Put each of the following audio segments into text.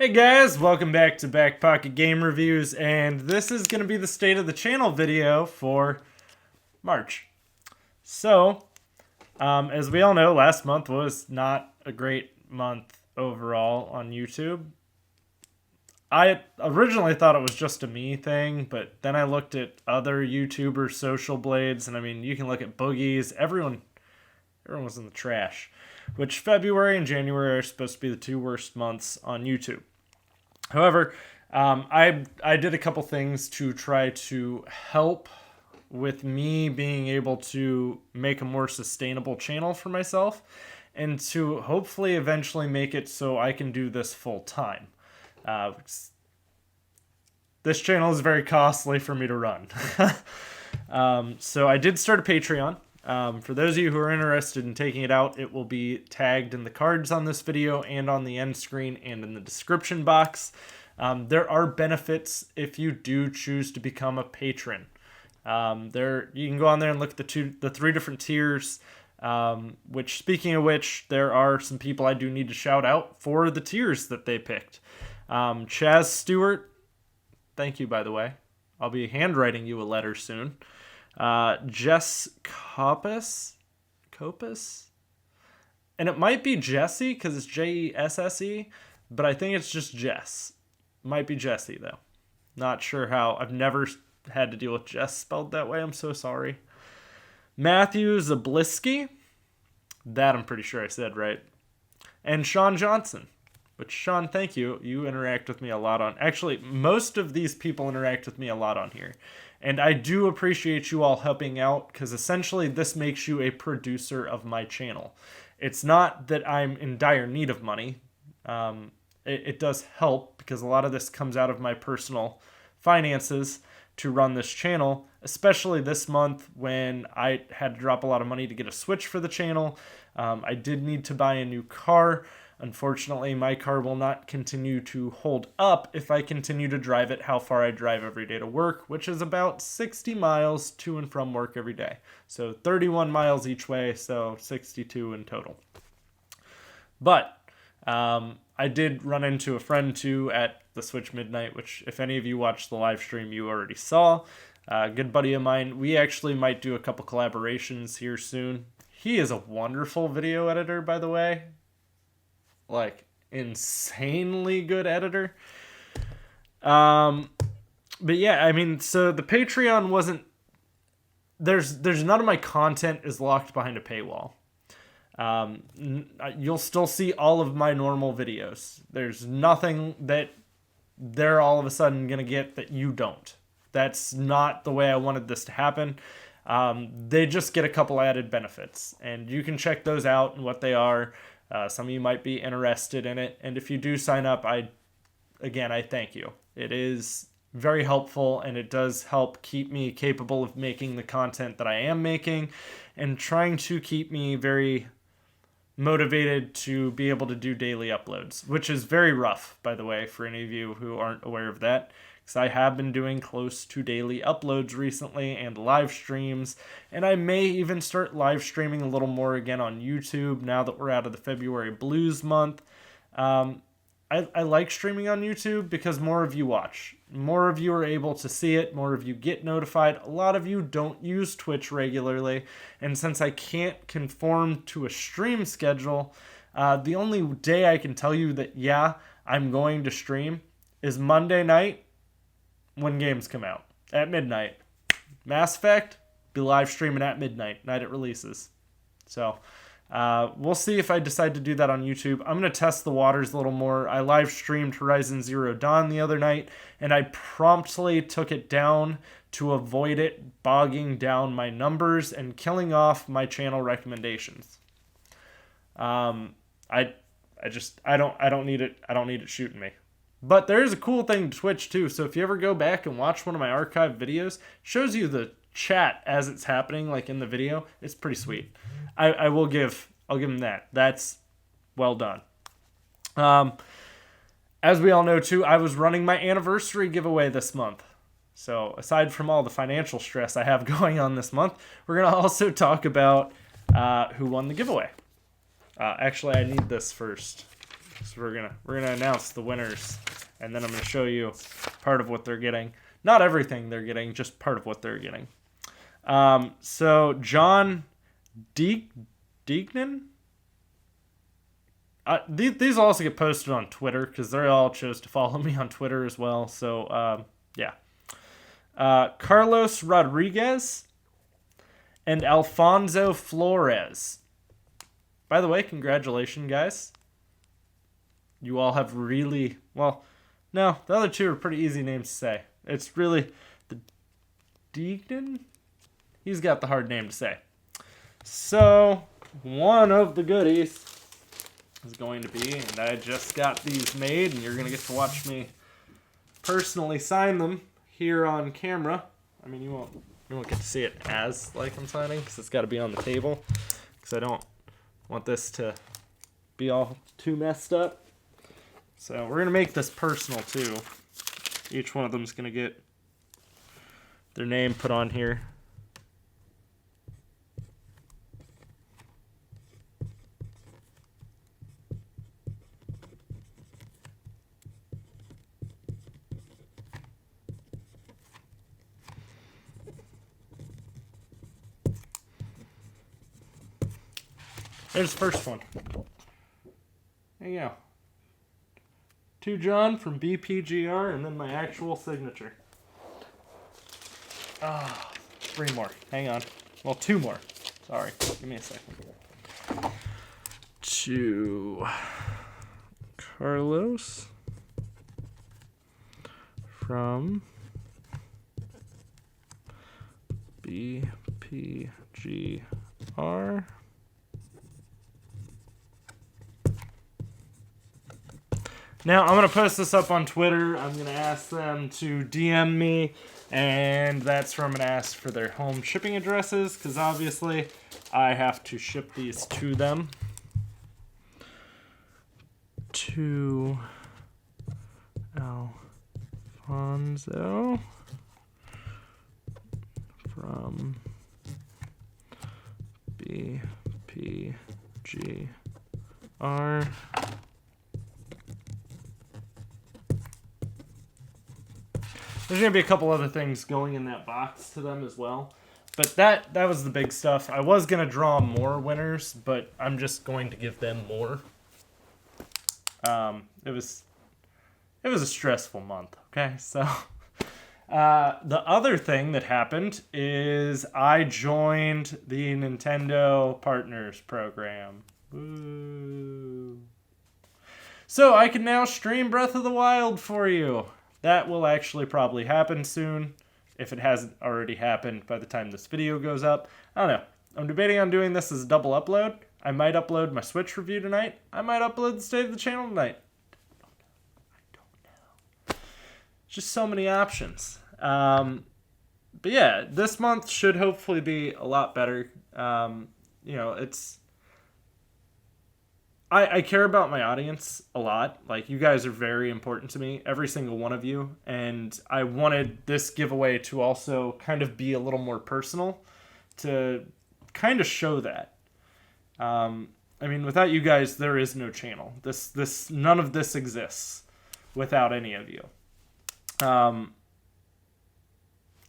Hey guys, welcome back to BackPocketGameReviews, and this is going to be the state of the channel video for March. So, as we all know, last month was not a great month overall on YouTube. I originally thought it was just a me thing, but then I looked at other YouTubers' social blades, and I mean, you can look at Boogie's, everyone was in the trash. Which February and January are supposed to be the two worst months on YouTube. However, I did a couple things to try to help with me being able to make a more sustainable channel for myself and to hopefully eventually make it so I can do this full time. This channel is very costly for me to run. So I did start a Patreon. For those of you who are interested in taking it out, it will be tagged in the cards on this video and on the end screen and in the description box. There are benefits if you do choose to become a patron. You can go on there and look at the three different tiers. Which, speaking of which, there are some people I do need to shout out for the tiers that they picked. Chaz Stewart, thank you, by the way. I'll be handwriting you a letter soon. Jess Copus, and it might be Jesse because it's Jesse, but I think it's just Jess. Might be Jesse though. Not sure how. I've never had to deal with Jess spelled that way. I'm so sorry. Matthew Zablisky, that I'm pretty sure I said right, and Sean Johnson. Which, Sean, thank you. You interact with me a lot on... Actually, most of these people interact with me a lot on here. And I do appreciate you all helping out, because essentially this makes you a producer of my channel. It's not that I'm in dire need of money. It does help, because a lot of this comes out of my personal finances to run this channel, especially this month when I had to drop a lot of money to get a Switch for the channel. I did need to buy a new car. Unfortunately, my car will not continue to hold up if I continue to drive it how far I drive every day to work, which is about 60 miles to and from work every day. So 31 miles each way, so 62 in total. But I did run into a friend too at the Switch Midnight, which if any of you watched the live stream, you already saw. A good buddy of mine. We actually might do a couple collaborations here soon. He is a wonderful video editor, by the way. Like, insanely good editor. But yeah, I mean, so the Patreon wasn't... There's none of my content is locked behind a paywall. You'll still see all of my normal videos. There's nothing that they're all of a sudden going to get that you don't. That's not the way I wanted this to happen. They just get a couple added benefits. And you can check those out and what they are. Some of you might be interested in it. And if you do sign up, I thank you. It is very helpful, and it does help keep me capable of making the content that I am making and trying to keep me very motivated to be able to do daily uploads, which is very rough, by the way, for any of you who aren't aware of that. Because I have been doing close to daily uploads recently and live streams, and I may even start live streaming a little more again on YouTube now that we're out of the February Blues month. I like streaming on YouTube because more of you watch. More of you are able to see it. More of you get notified. A lot of you don't use Twitch regularly, and since I can't conform to a stream schedule, the only day I can tell you that, yeah, I'm going to stream is Monday night, when games come out at midnight. Mass Effect, be live streaming at midnight, night it releases. So we'll see if I decide to do that on YouTube. I'm going to test the waters a little more. I live streamed Horizon Zero Dawn the other night, and I promptly took it down to avoid it bogging down my numbers and killing off my channel recommendations. I don't need it. I don't need it shooting me. But there is a cool thing to Twitch too. So if you ever go back and watch one of my archived videos, it shows you the chat as it's happening, like in the video. It's pretty sweet. I'll give them that. That's well done. As we all know too, I was running my anniversary giveaway this month. So aside from all the financial stress I have going on this month, we're going to also talk about who won the giveaway. Actually, I need this first. So we're gonna announce the winners, and then I'm gonna show you part of what they're getting. Not everything they're getting, just part of what they're getting. So John Deignan. These will also get posted on Twitter because they all chose to follow me on Twitter as well. So yeah. Carlos Rodriguez and Alfonso Flores. By the way, congratulations, guys. You all have really, well, no, the other two are pretty easy names to say. It's really the Deacon. He's got the hard name to say. So, one of the goodies is going to be, and I just got these made, and you're going to get to watch me personally sign them here on camera. I mean, you won't get to see it as like I'm signing because it's got to be on the table because I don't want this to be all too messed up. So we're going to make this personal too. Each one of them is going to get their name put on here. There's the first one. There you go. To John from BPGR, and then my actual signature. Ah, 3 more. Hang on. Well, 2 more. Sorry. Give me a second. To Carlos from BPGR. Now, I'm going to post this up on Twitter. I'm going to ask them to DM me, and that's where I'm going to ask for their home shipping addresses, because obviously I have to ship these to them. To Alfonso from BPGR. There's going to be a couple other things going in that box to them as well. But that was the big stuff. I was going to draw more winners, but I'm just going to give them more. It was a stressful month, okay? So the other thing that happened is I joined the Nintendo Partners Program. Woo. So I can now stream Breath of the Wild for you. That will actually probably happen soon, if it hasn't already happened by the time this video goes up. I don't know. I'm debating on doing this as a double upload. I might upload my Switch review tonight. I might upload the state of the channel tonight. I don't know. Just so many options. But yeah, this month should hopefully be a lot better. It's... I care about my audience a lot. Like, you guys are very important to me, every single one of you. And I wanted this giveaway to also kind of be a little more personal, to kind of show that. I mean, without you guys, there is no channel. None of this exists without any of you. I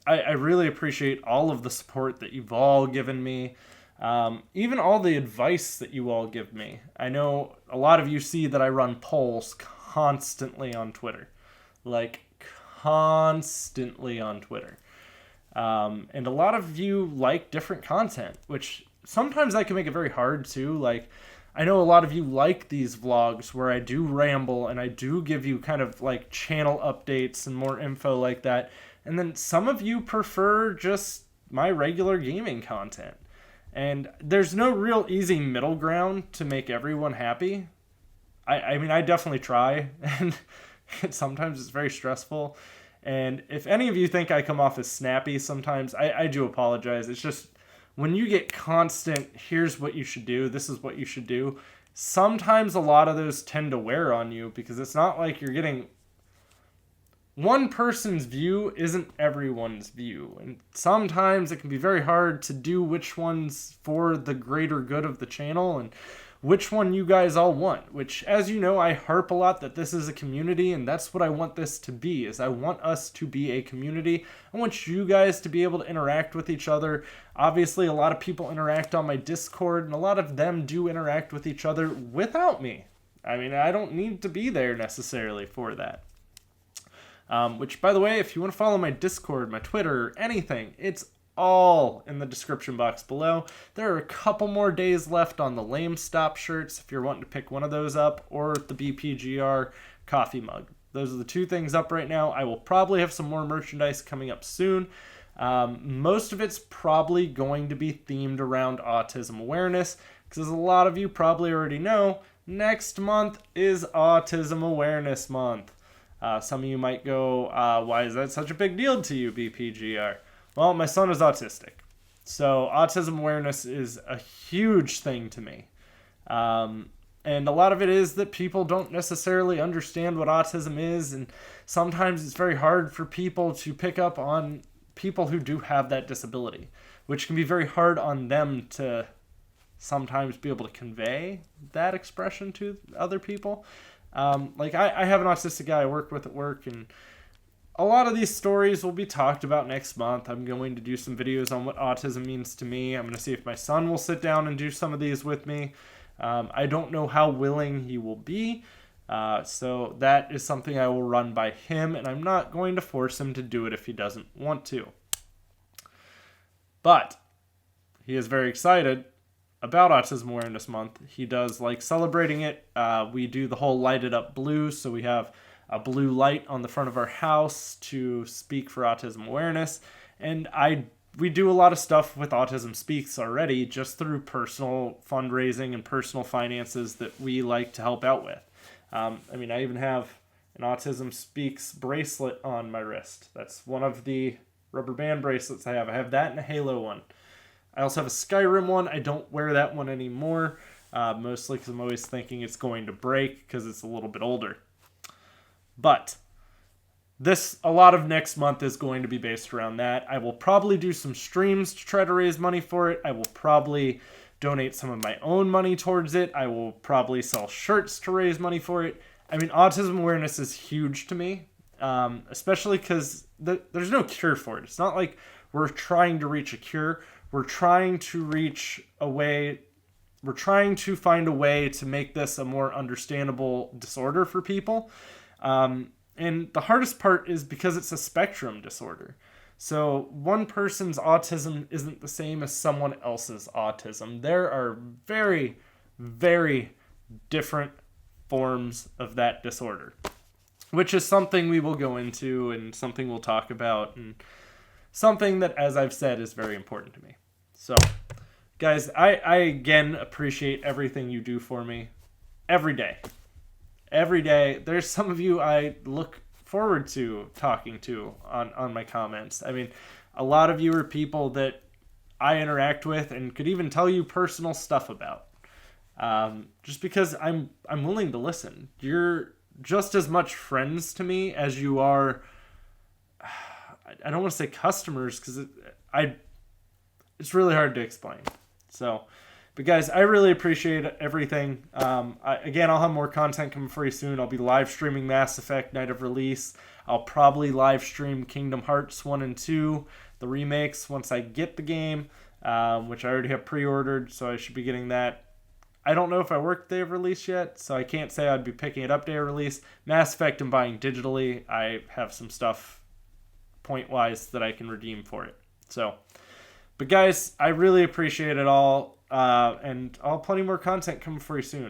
really appreciate all of the support that you've all given me. Even all the advice that you all give me. I know a lot of you see that I run polls constantly on Twitter. Like, constantly on Twitter. And a lot of you like different content, which sometimes that can make it very hard too. Like, I know a lot of you like these vlogs where I do ramble and I do give you kind of like channel updates and more info like that. And then some of you prefer just my regular gaming content. And there's no real easy middle ground to make everyone happy. I mean, I definitely try, and sometimes it's very stressful. And if any of you think I come off as snappy sometimes, I do apologize. It's just, when you get constant, here's what you should do, this is what you should do, sometimes a lot of those tend to wear on you, because it's not like you're getting... One person's view isn't everyone's view, and sometimes it can be very hard to do which one's for the greater good of the channel and which one you guys all want, which, as you know, I harp a lot that this is a community, and that's what I want this to be, is I want us to be a community. I want you guys to be able to interact with each other. Obviously, a lot of people interact on my Discord, and a lot of them do interact with each other without me. I mean, I don't need to be there necessarily for that. Which, by the way, if you want to follow my Discord, my Twitter, anything, it's all in the description box below. There are a couple more days left on the Lame Stop shirts if you're wanting to pick one of those up, or the BPGR coffee mug. Those are the two things up right now. I will probably have some more merchandise coming up soon. Most of it's probably going to be themed around autism awareness, because as a lot of you probably already know, next month is Autism Awareness Month. Some of you might go, why is that such a big deal to you, BPGR? Well, my son is autistic, so autism awareness is a huge thing to me. And a lot of it is that people don't necessarily understand what autism is, and sometimes it's very hard for people to pick up on people who do have that disability, which can be very hard on them to sometimes be able to convey that expression to other people. Like I have an autistic guy I work with at work, and a lot of these stories will be talked about next month. I'm going to do some videos on what autism means to me. I'm going to see if my son will sit down and do some of these with me. I don't know how willing he will be, so that is something I will run by him, and I'm not going to force him to do it if he doesn't want to. But he is very excited about Autism Awareness Month. He does like celebrating it. We do the whole light it up blue, so we have a blue light on the front of our house to speak for autism awareness. And we do a lot of stuff with Autism Speaks already, just through personal fundraising and personal finances that we like to help out with. I even have an Autism Speaks bracelet on my wrist. That's one of the rubber band bracelets I have. I have that and a Halo one. I also have a Skyrim one. I don't wear that one anymore, mostly because I'm always thinking it's going to break because it's a little bit older. But a lot of next month is going to be based around that. I will probably do some streams to try to raise money for it. I will probably donate some of my own money towards it. I will probably sell shirts to raise money for it. I mean, autism awareness is huge to me, especially because there's no cure for it. It's not like we're trying to reach a cure. We're trying to find a way to make this a more understandable disorder for people. And the hardest part is because it's a spectrum disorder. So one person's autism isn't the same as someone else's autism. There are very, very different forms of that disorder, which is something we will go into and something we'll talk about, and something that, as I've said, is very important to me. So, guys, I again appreciate everything you do for me every day. Every day. There's some of you I look forward to talking to on my comments. I mean, a lot of you are people that I interact with and could even tell you personal stuff about. Just because I'm willing to listen. You're just as much friends to me as you are, I don't want to say customers, because it's really hard to explain. So, but guys, I really appreciate everything. I'll have more content coming for you soon. I'll be live streaming Mass Effect Night of Release. I'll probably live stream Kingdom Hearts 1 and 2, the remakes, once I get the game, which I already have pre-ordered, so I should be getting that. I don't know if I work day of release yet, so I can't say I'd be picking it up day of release. Mass Effect I'm buying digitally. I have some stuff point-wise that I can redeem for it. So, but guys, I really appreciate it all. And I'll have plenty more content coming for you soon.